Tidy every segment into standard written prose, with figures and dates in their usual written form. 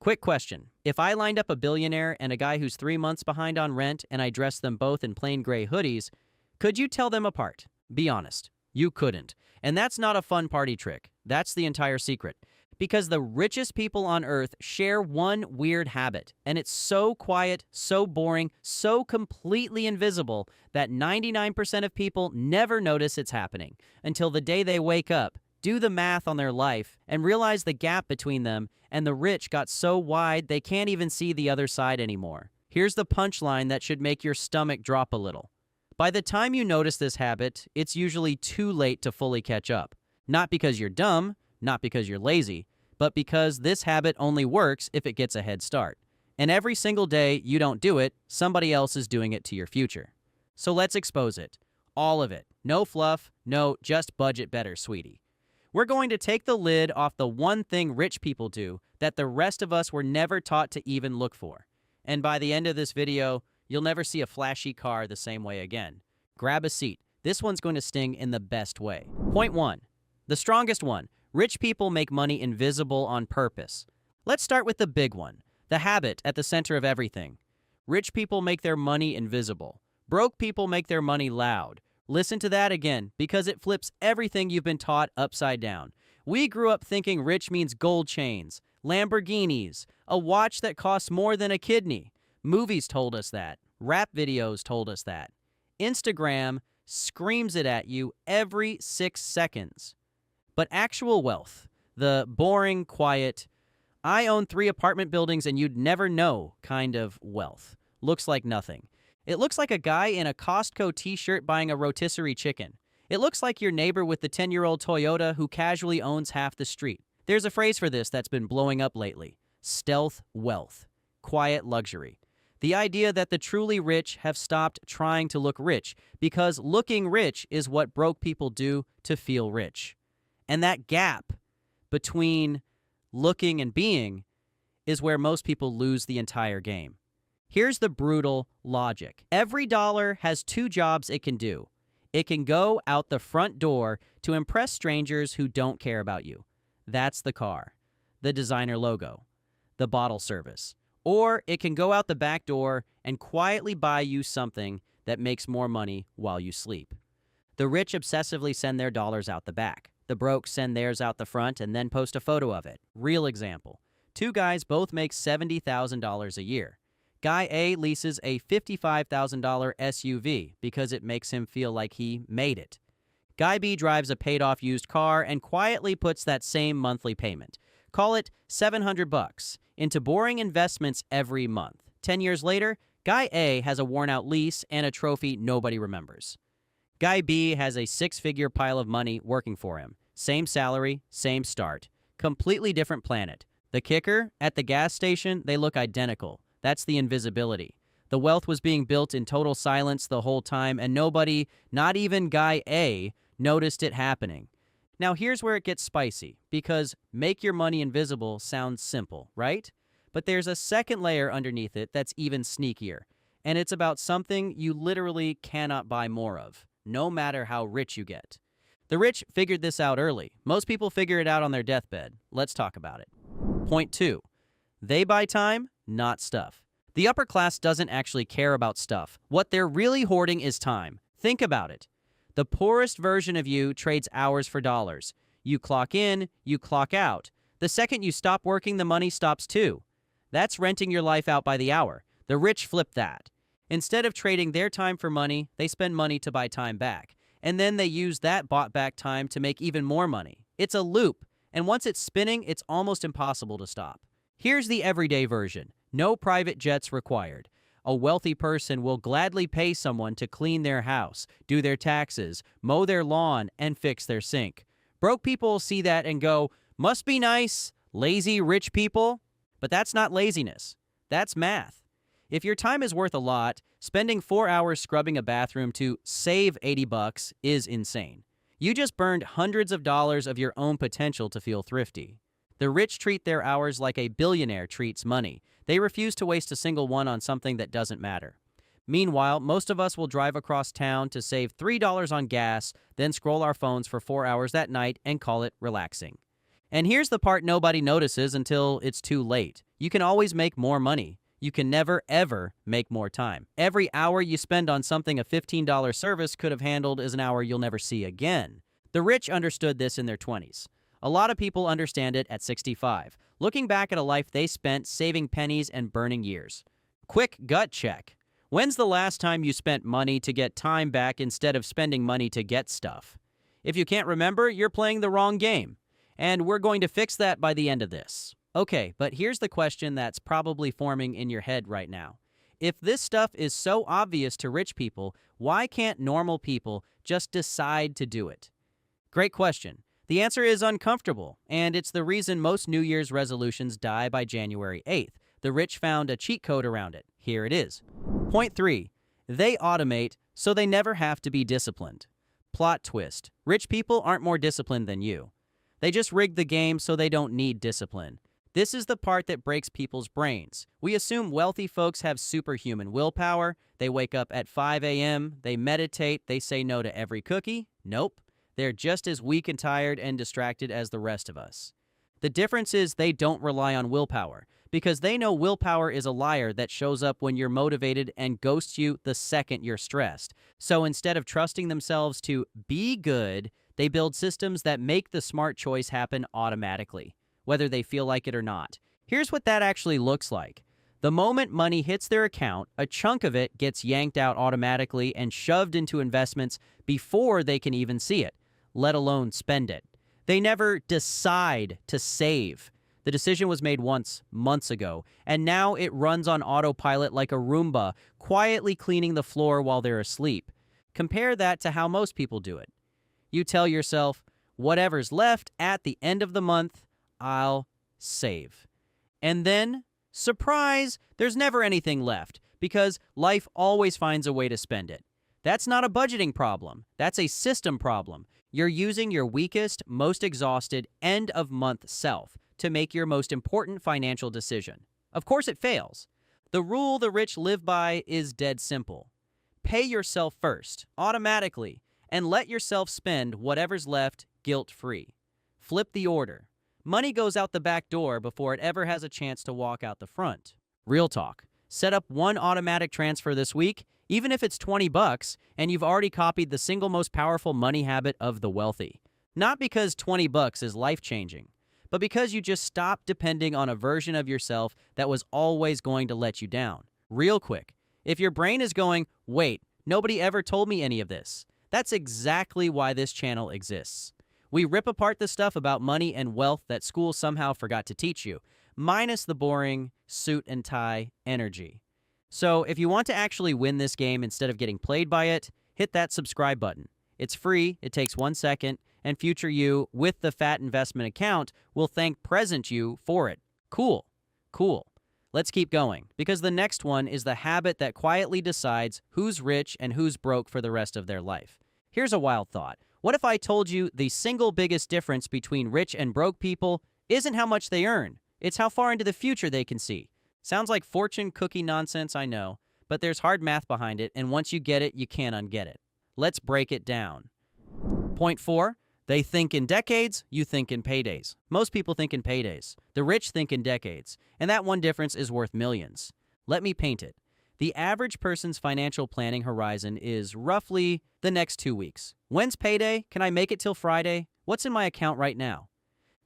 Quick question. If I lined up a billionaire and a guy who's 3 months behind on rent and I dressed them both in plain gray hoodies, could you tell them apart? Be honest. You couldn't. And that's not a fun party trick. That's the entire secret. Because the richest people on earth share one weird habit, and it's so quiet, so boring, so completely invisible that 99% of people never notice it's happening until the day they wake up, do the math on their life, and realize the gap between them and the rich got so wide they can't even see the other side anymore. Here's the punchline that should make your stomach drop a little. By the time you notice this habit, it's usually too late to fully catch up. Not because you're dumb, not because you're lazy, but because this habit only works if it gets a head start. And every single day you don't do it, somebody else is doing it to your future. So let's expose it. All of it. No fluff, no just budget better, sweetie. We're going to take the lid off the one thing rich people do that the rest of us were never taught to even look for. And by the end of this video, you'll never see a flashy car the same way again. Grab a seat. This one's going to sting in the best way. Point 1. The strongest one. Rich people make money invisible on purpose. Let's start with the big one, the habit at the center of everything. Rich people make their money invisible. Broke people make their money loud. Listen to that again, because it flips everything you've been taught upside down. We grew up thinking rich means gold chains, Lamborghinis, a watch that costs more than a kidney. Movies told us that. Rap videos told us that. Instagram screams it at you every 6 seconds. But actual wealth, the boring, quiet, I own 3 apartment buildings and you'd never know kind of wealth, looks like nothing. It looks like a guy in a Costco t-shirt buying a rotisserie chicken. It looks like your neighbor with the 10-year-old Toyota who casually owns half the street. There's a phrase for this that's been blowing up lately. Stealth wealth. Quiet luxury. The idea that the truly rich have stopped trying to look rich because looking rich is what broke people do to feel rich. And that gap between looking and being is where most people lose the entire game. Here's the brutal logic. Every dollar has 2 jobs it can do. It can go out the front door to impress strangers who don't care about you. That's the car, the designer logo, the bottle service. Or it can go out the back door and quietly buy you something that makes more money while you sleep. The rich obsessively send their dollars out the back. The broke send theirs out the front and then post a photo of it. Real example. 2 guys both make $70,000 a year. Guy A leases a $55,000 SUV because it makes him feel like he made it. Guy B drives a paid-off used car and quietly puts that same monthly payment. Call it $700 into boring investments every month. 10 years later, Guy A has a worn-out lease and a trophy nobody remembers. Guy B has a 6-figure pile of money working for him. Same salary, same start. Completely different planet. The kicker? At the gas station, they look identical. That's the invisibility. The wealth was being built in total silence the whole time, and nobody, not even Guy A, noticed it happening. Now here's where it gets spicy, because make your money invisible sounds simple, right? But there's a second layer underneath it that's even sneakier, and it's about something you literally cannot buy more of, no matter how rich you get. The rich figured this out early. Most people figure it out on their deathbed. Let's talk about it. Point 2. They buy time, not stuff. The upper class doesn't actually care about stuff. What they're really hoarding is time. Think about it. The poorest version of you trades hours for dollars. You clock in, you clock out. The second you stop working, the money stops too. That's renting your life out by the hour. The rich flip that. Instead of trading their time for money, they spend money to buy time back. And then they use that bought back time to make even more money. It's a loop. And once it's spinning, it's almost impossible to stop. Here's the everyday version. No private jets required. A wealthy person will gladly pay someone to clean their house, do their taxes, mow their lawn, and fix their sink. Broke people see that and go, must be nice, lazy rich people. But that's not laziness. That's math. If your time is worth a lot, spending 4 hours scrubbing a bathroom to save $80 is insane. You just burned hundreds of dollars of your own potential to feel thrifty. The rich treat their hours like a billionaire treats money. They refuse to waste a single one on something that doesn't matter. Meanwhile, most of us will drive across town to save $3 on gas, then scroll our phones for 4 hours that night and call it relaxing. And here's the part nobody notices until it's too late. You can always make more money. You can never, ever make more time. Every hour you spend on something a $15 service could have handled is an hour you'll never see again. The rich understood this in their 20s. A lot of people understand it at 65, looking back at a life they spent saving pennies and burning years. Quick gut check. When's the last time you spent money to get time back instead of spending money to get stuff? If you can't remember, you're playing the wrong game. And we're going to fix that by the end of this. Okay, but here's the question that's probably forming in your head right now. If this stuff is so obvious to rich people, why can't normal people just decide to do it? Great question. The answer is uncomfortable, and it's the reason most New Year's resolutions die by January 8th. The rich found a cheat code around it. Here it is. Point 3. They automate so they never have to be disciplined. Plot twist. Rich people aren't more disciplined than you. They just rig the game so they don't need discipline. This is the part that breaks people's brains. We assume wealthy folks have superhuman willpower. They wake up at 5 a.m., they meditate, they say no to every cookie. Nope. They're just as weak and tired and distracted as the rest of us. The difference is they don't rely on willpower, because they know willpower is a liar that shows up when you're motivated and ghosts you the second you're stressed. So instead of trusting themselves to be good, they build systems that make the smart choice happen automatically, whether they feel like it or not. Here's what that actually looks like. The moment money hits their account, a chunk of it gets yanked out automatically and shoved into investments before they can even see it, let alone spend it. They never decide to save. The decision was made once, months ago, and now it runs on autopilot like a Roomba, quietly cleaning the floor while they're asleep. Compare that to how most people do it. You tell yourself, whatever's left at the end of the month, I'll save. And then, surprise, there's never anything left because life always finds a way to spend it. That's not a budgeting problem. That's a system problem. You're using your weakest, most exhausted, end-of-month self to make your most important financial decision. Of course it fails. The rule the rich live by is dead simple. Pay yourself first, automatically, and let yourself spend whatever's left guilt-free. Flip the order. Money goes out the back door before it ever has a chance to walk out the front. Real talk. Set up one automatic transfer this week, even if it's $20, and you've already copied the single most powerful money habit of the wealthy. Not because $20 is life-changing, but because you just stopped depending on a version of yourself that was always going to let you down. Real quick, if your brain is going, wait, nobody ever told me any of this, that's exactly why this channel exists. We rip apart the stuff about money and wealth that school somehow forgot to teach you, minus the boring suit and tie energy. So if you want to actually win this game instead of getting played by it, hit that subscribe button. It's free, it takes 1 second, and future you with the fat investment account will thank present you for it. Cool. Let's keep going, because the next one is the habit that quietly decides who's rich and who's broke for the rest of their life. Here's a wild thought. What if I told you the single biggest difference between rich and broke people isn't how much they earn, it's how far into the future they can see? Sounds like fortune cookie nonsense, I know, but there's hard math behind it, and once you get it, you can't unget it. Let's break it down. Point 4. They think in decades, you think in paydays. Most people think in paydays. The rich think in decades, and that one difference is worth millions. Let me paint it. The average person's financial planning horizon is roughly the next 2 weeks. When's payday? Can I make it till Friday? What's in my account right now?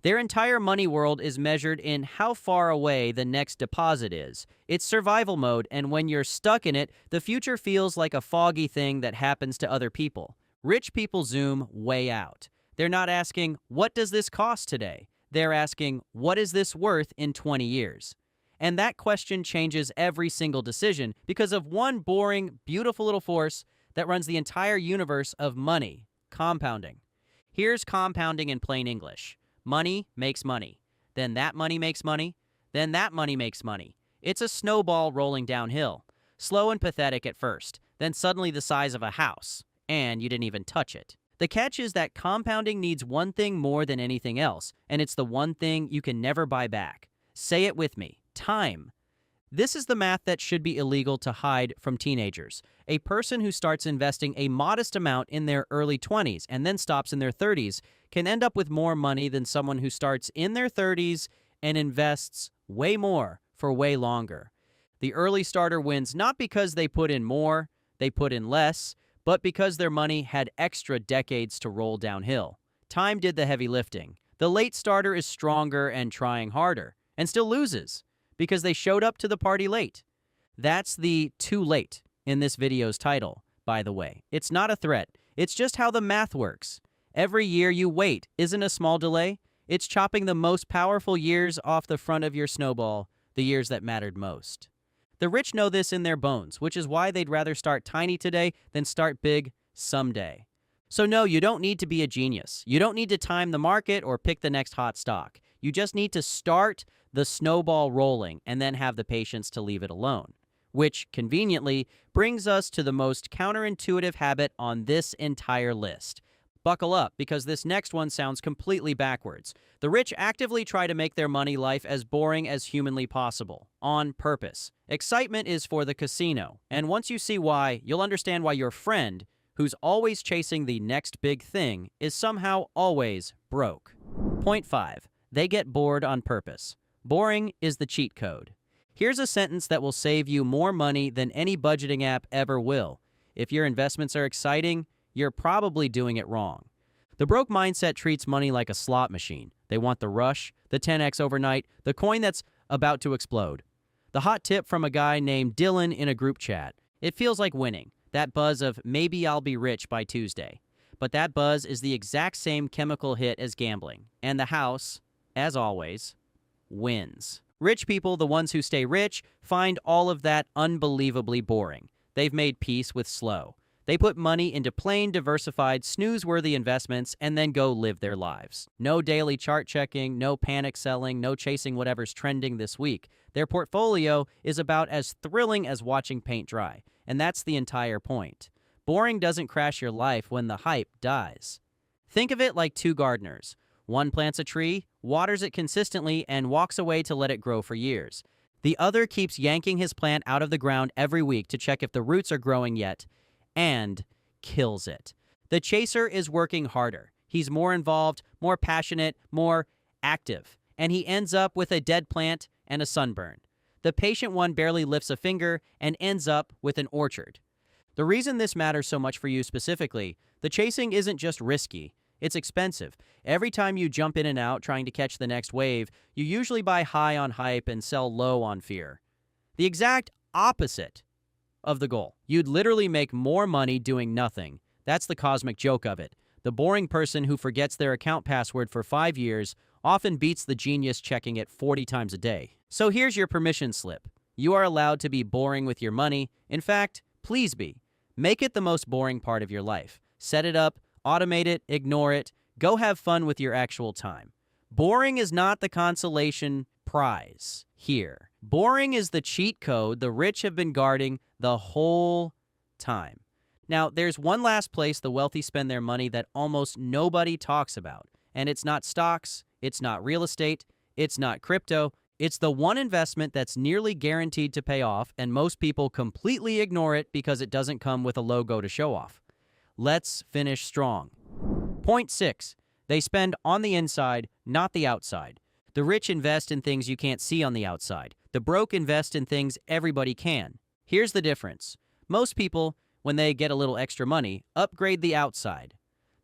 Their entire money world is measured in how far away the next deposit is. It's survival mode, and when you're stuck in it, the future feels like a foggy thing that happens to other people. Rich people zoom way out. They're not asking, what does this cost today? They're asking, what is this worth in 20 years? And that question changes every single decision because of one boring, beautiful little force that runs the entire universe of money: compounding. Here's compounding in plain English. Money makes money. Then that money makes money. Then that money makes money. It's a snowball rolling downhill. Slow and pathetic at first, then suddenly the size of a house. And you didn't even touch it. The catch is that compounding needs one thing more than anything else, and it's the one thing you can never buy back. Say it with me. Time. This is the math that should be illegal to hide from teenagers. A person who starts investing a modest amount in their early 20s and then stops in their 30s can end up with more money than someone who starts in their 30s and invests way more for way longer. The early starter wins not because they put in more, they put in less, but because their money had extra decades to roll downhill. Time did the heavy lifting. The late starter is stronger and trying harder, and still loses, because they showed up to the party late. That's the too late in this video's title, by the way. It's not a threat. It's just how the math works. Every year you wait isn't a small delay. It's chopping the most powerful years off the front of your snowball, the years that mattered most. The rich know this in their bones, which is why they'd rather start tiny today than start big someday. So no, you don't need to be a genius. You don't need to time the market or pick the next hot stock. You just need to start the snowball rolling and then have the patience to leave it alone. Which, conveniently, brings us to the most counterintuitive habit on this entire list. Buckle up, because this next one sounds completely backwards. The rich actively try to make their money life as boring as humanly possible, on purpose. Excitement is for the casino, and once you see why, you'll understand why your friend, who's always chasing the next big thing, is somehow always broke. Point 5. They get bored on purpose. Boring is the cheat code. Here's a sentence that will save you more money than any budgeting app ever will. If your investments are exciting, you're probably doing it wrong. The broke mindset treats money like a slot machine. They want the rush, the 10x overnight, the coin that's about to explode. The hot tip from a guy named Dylan in a group chat. It feels like winning. That buzz of maybe I'll be rich by Tuesday. But that buzz is the exact same chemical hit as gambling. And the house, as always, wins. Rich people, the ones who stay rich, find all of that unbelievably boring. They've made peace with slow. They put money into plain, diversified, snooze-worthy investments and then go live their lives. No daily chart checking, no panic selling, no chasing whatever's trending this week. Their portfolio is about as thrilling as watching paint dry, and that's the entire point. Boring doesn't crash your life when the hype dies. Think of it like two gardeners. One plants a tree, waters it consistently, and walks away to let it grow for years. The other keeps yanking his plant out of the ground every week to check if the roots are growing yet, and kills it. The chaser is working harder. He's more involved, more passionate, more active, and he ends up with a dead plant and a sunburn. The patient one barely lifts a finger and ends up with an orchard. The reason this matters so much for you specifically, the chasing isn't just risky, it's expensive. Every time you jump in and out trying to catch the next wave, you usually buy high on hype and sell low on fear. The exact opposite of the goal. You'd literally make more money doing nothing. That's the cosmic joke of it. The boring person who forgets their account password for 5 years often beats the genius checking it 40 times a day. So here's your permission slip. You are allowed to be boring with your money. In fact, please be. Make it the most boring part of your life. Set it up, automate it, ignore it. Go have fun with your actual time. Boring is not the consolation prize here. Boring is the cheat code the rich have been guarding the whole time. Now, there's one last place the wealthy spend their money that almost nobody talks about. And it's not stocks, it's not real estate, it's not crypto. It's the one investment that's nearly guaranteed to pay off, and most people completely ignore it because it doesn't come with a logo to show off. Let's finish strong. Point 6. They spend on the inside, not the outside. The rich invest in things you can't see on the outside. The broke invest in things everybody can. Here's the difference. Most people, when they get a little extra money, upgrade the outside.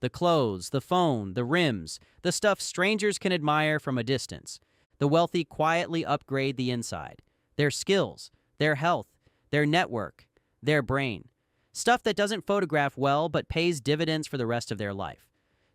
The clothes, the phone, the rims, the stuff strangers can admire from a distance. The wealthy quietly upgrade the inside. Their skills, their health, their network, their brain. Stuff that doesn't photograph well but pays dividends for the rest of their life.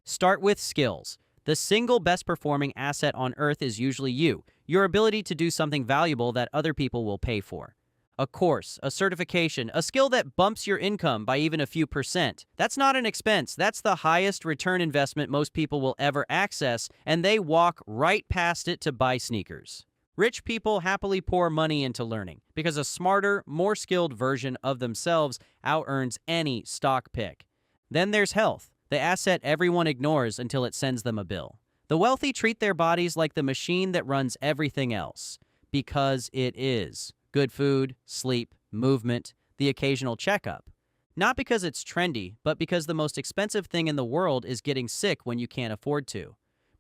Start with skills. The single best performing asset on earth is usually you, your ability to do something valuable that other people will pay for. A course, a certification, a skill that bumps your income by even a few percent. That's not an expense. That's the highest return investment most people will ever access, and they walk right past it to buy sneakers. Rich people happily pour money into learning because a smarter, more skilled version of themselves out-earns any stock pick. Then there's health, the asset everyone ignores until it sends them a bill. The wealthy treat their bodies like the machine that runs everything else, because it is. Good food, sleep, movement, the occasional checkup. Not because it's trendy, but because the most expensive thing in the world is getting sick when you can't afford to.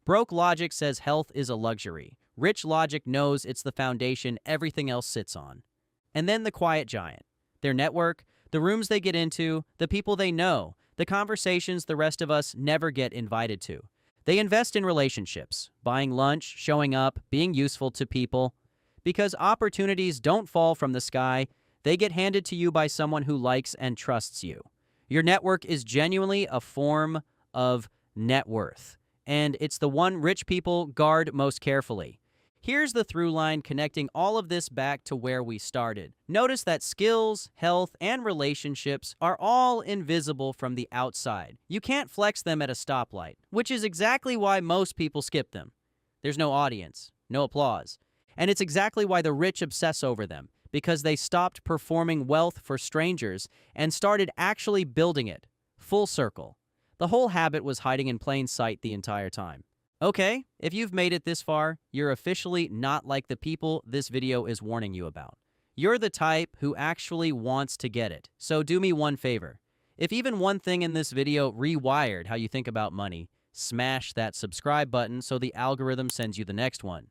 Broke logic says health is a luxury. Rich logic knows it's the foundation everything else sits on. And then the quiet giant. Their network, the rooms they get into, the people they know, the conversations the rest of us never get invited to. They invest in relationships, buying lunch, showing up, being useful to people. Because opportunities don't fall from the sky, they get handed to you by someone who likes and trusts you. Your network is genuinely a form of net worth, and it's the one rich people guard most carefully. Here's the through line connecting all of this back to where we started. Notice that skills, health, and relationships are all invisible from the outside. You can't flex them at a stoplight, which is exactly why most people skip them. There's no audience, no applause. And it's exactly why the rich obsess over them, because they stopped performing wealth for strangers and started actually building it. Full circle. The whole habit was hiding in plain sight the entire time. Okay, if you've made it this far, you're officially not like the people this video is warning you about. You're the type who actually wants to get it. So do me one favor. If even one thing in this video rewired how you think about money, smash that subscribe button so the algorithm sends you the next one.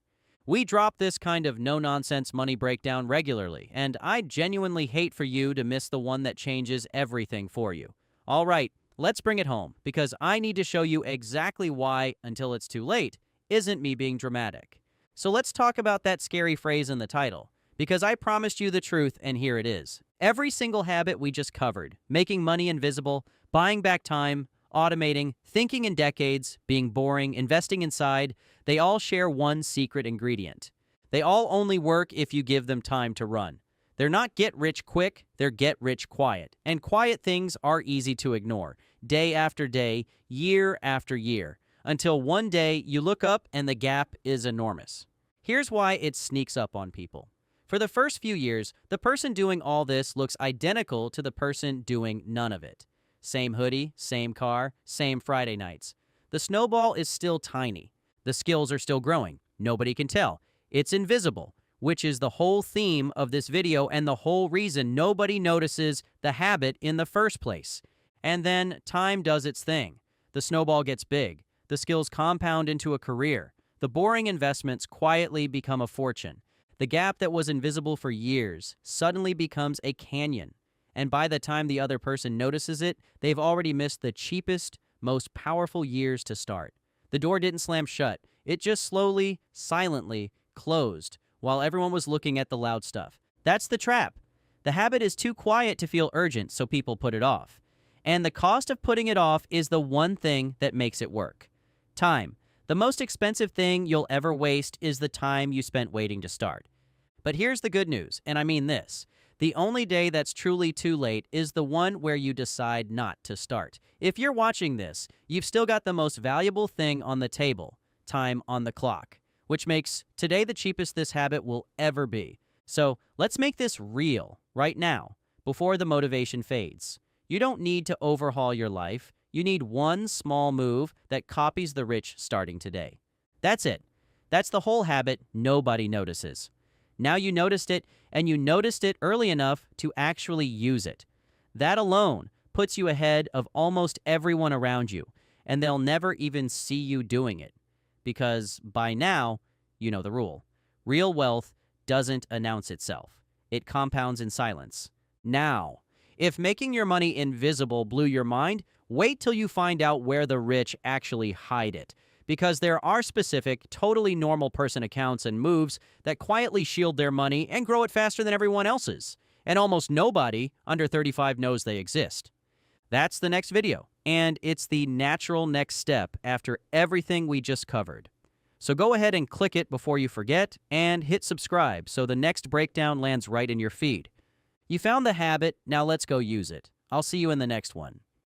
We drop this kind of no-nonsense money breakdown regularly, and I genuinely hate for you to miss the one that changes everything for you. All right, let's bring it home, because I need to show you exactly why, until it's too late, isn't me being dramatic. So let's talk about that scary phrase in the title, because I promised you the truth, and here it is. Every single habit we just covered, making money invisible, buying back time, automating, thinking in decades, being boring, investing inside, they all share one secret ingredient. They all only work if you give them time to run. They're not get rich quick, they're get rich quiet. And quiet things are easy to ignore, day after day, year after year, until one day you look up and the gap is enormous. Here's why it sneaks up on people. For the first few years, the person doing all this looks identical to the person doing none of it. Same hoodie, same car, same Friday nights. The snowball is still tiny. The skills are still growing. Nobody can tell. It's invisible, which is the whole theme of this video and the whole reason nobody notices the habit in the first place. And then time does its thing. The snowball gets big. The skills compound into a career. The boring investments quietly become a fortune. The gap that was invisible for years suddenly becomes a canyon. And by the time the other person notices it, they've already missed the cheapest, most powerful years to start. The door didn't slam shut. It just slowly, silently closed while everyone was looking at the loud stuff. That's the trap. The habit is too quiet to feel urgent, so people put it off. And the cost of putting it off is the one thing that makes it work. Time. The most expensive thing you'll ever waste is the time you spent waiting to start. But here's the good news, and I mean this. The only day that's truly too late is the one where you decide not to start. If you're watching this, you've still got the most valuable thing on the table, time on the clock, which makes today the cheapest this habit will ever be. So let's make this real right now, before the motivation fades. You don't need to overhaul your life. You need one small move that copies the rich starting today. That's it. That's the whole habit nobody notices. Now you noticed it, and you noticed it early enough to actually use it. That alone puts you ahead of almost everyone around you, and they'll never even see you doing it. Because by now, you know the rule. Real wealth doesn't announce itself. It compounds in silence. Now, if making your money invisible blew your mind, wait till you find out where the rich actually hide it. Because there are specific, totally normal person accounts and moves that quietly shield their money and grow it faster than everyone else's. And almost nobody under 35 knows they exist. That's the next video, and it's the natural next step after everything we just covered. So go ahead and click it before you forget, and hit subscribe so the next breakdown lands right in your feed. You found the habit, now let's go use it. I'll see you in the next one.